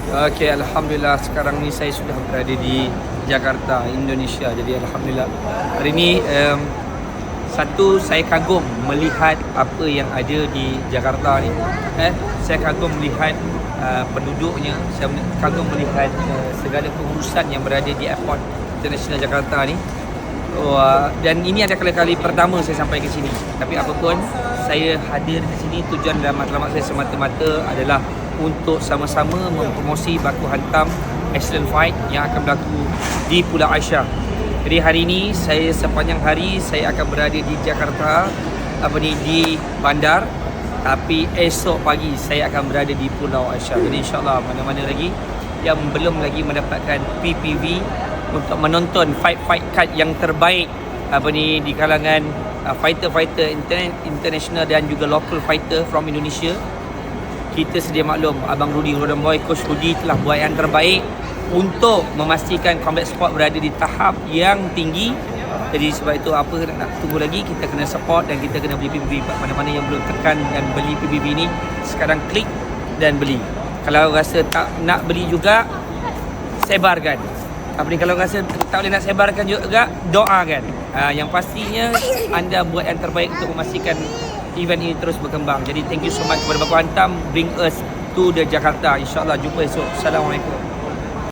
Okey, Alhamdulillah sekarang ni saya sudah berada di Jakarta, Indonesia. Jadi Alhamdulillah hari ni satu, saya kagum melihat apa yang ada di Jakarta ni. Saya kagum melihat penduduknya, saya kagum melihat segala pengurusan yang berada di Airport International Jakarta ni. Dan ini adalah kali pertama saya sampai ke sini. Tapi apapun, saya hadir ke sini tujuan dan matlamat saya semata-mata adalah untuk sama-sama mempromosi baku hantam Excellent Fight yang akan berlaku di Pulau Aisyah. Jadi hari ini saya sepanjang hari saya akan berada di Jakarta, di bandar. Tapi esok pagi saya akan berada di Pulau Aisyah. Jadi insya-Allah mana-mana lagi yang belum lagi mendapatkan PPV untuk menonton fight card yang terbaik di kalangan fighter international dan juga local fighter from Indonesia. Kita sedia maklum, Abang Rudy Golden Boy, Coach Rudy telah buat yang terbaik untuk memastikan combat sport berada di tahap yang tinggi. Jadi sebab itu apa nak tunggu lagi, kita kena support dan kita kena beli PPV. Mana-mana yang belum tekan dan beli PPV ni, sekarang klik dan beli. Kalau rasa tak nak beli juga, sebarkan. Kalau rasa tak boleh nak sebarkan juga, doakan. Yang pastinya anda buat yang terbaik untuk memastikan event ini terus berkembang. Jadi thank you so much kepada Baku Hantam, bring us to the Jakarta. InsyaAllah jumpa esok. Assalamualaikum.